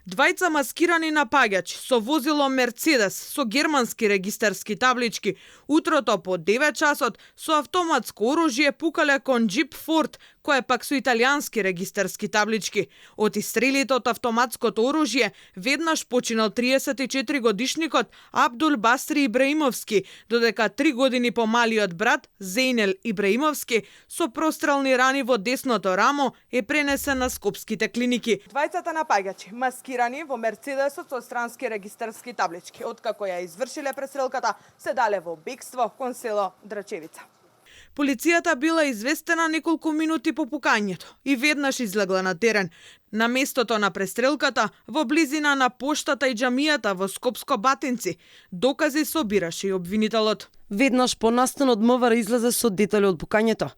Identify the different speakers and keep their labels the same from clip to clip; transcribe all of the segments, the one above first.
Speaker 1: Двајца маскирани напаѓачи со возило Мерцедес со германски регистарски таблички утрото по 9 часот со автоматско оружје пукале кон джип Форд, кој пак со италијански регистарски таблички. Од истрелите од автоматското оружје веднаш починал 34 годишникот Абдул Басри Ибраимовски, додека 3 години помалиот брат Зейнел Ибраимовски со прострелни рани во десното рамо е пренесен на скопските клиники. Двајцата напаѓачи маскирани во Мерцедесот со странски регистарски таблички, откако ја извршиле престрелката, се дале во бегство кон село Драчевица. Полицијата била известена неколку минути по пукањето и веднаш излегла на терен. На местото на престрелката, во близина на поштата и џамијата во Скопско Батинци, докази собираше и обвинителот.
Speaker 2: Веднаш по настан од МВР излезе со детали од пукањето.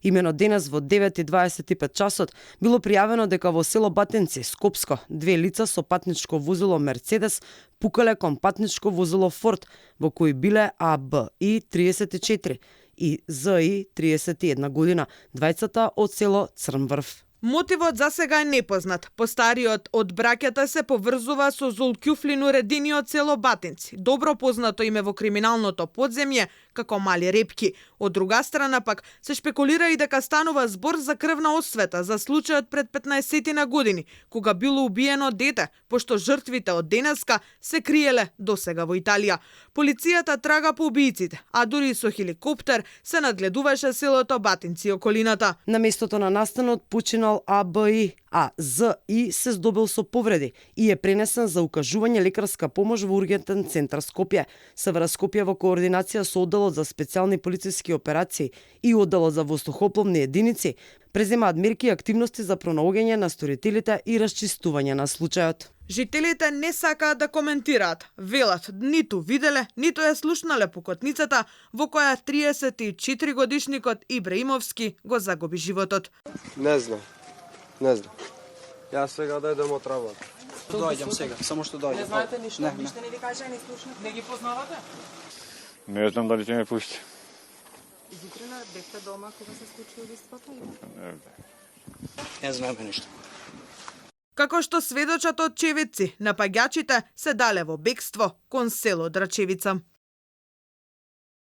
Speaker 2: Имено денес во 9:25 часот било пријавено дека во село Батинци, Скопско, две лица со патничко возило Мерцедес пукале кон патничко возило Форд, во кои биле АБИ 34 и ЗИ 31 година, двајцата од село Црнврв.
Speaker 1: Мотивот за сега е непознат. Постариот од браќата се поврзува со Зулкјуфлин Уредини од село Батинци, добро познато име во криминалното подземје како Мали Репки. Од друга страна пак се шпекулира и дека станува збор за крвна освета за случајот пред 15 години, кога било убиено дете, пошто жртвите од денеска се криеле досега во Италија. Полицијата трага по убииците, а дури со хеликоптер се надгледуваше селото Батинци и околината.
Speaker 2: На местото на настанот починал АБИ, а ЗИ се здобил со повреди и е пренесен за укажување лекарска помош во ургентен центар Скопје. СВР Скопје во координација со одделот за специјални полициски операции и одделот за воздухопловни единици преземаат мерки и активности за пронаоѓање на сторителите и расчистување на случајот.
Speaker 1: Жителите не сакаат да коментираат. Велат, ниту виделе, ниту ја слушнале пукотницата во која 34 годишникот Ибраимовски го загуби животот.
Speaker 3: Не знам. Јас сега да идем од работа.
Speaker 4: Доаѓам сега, само што доаѓам.
Speaker 1: Не знаете ништо?
Speaker 4: Не.
Speaker 1: Ништо не ви кажа, не слушнате? Не ги познавате?
Speaker 5: Не знам дали ќе ме пушти.
Speaker 1: Зутрина бевте дома кога се случи убиството?
Speaker 4: Не знаеме ништо.
Speaker 1: Како што сведочат од очевидци, напаѓачите се дале во бегство кон село Драчевица.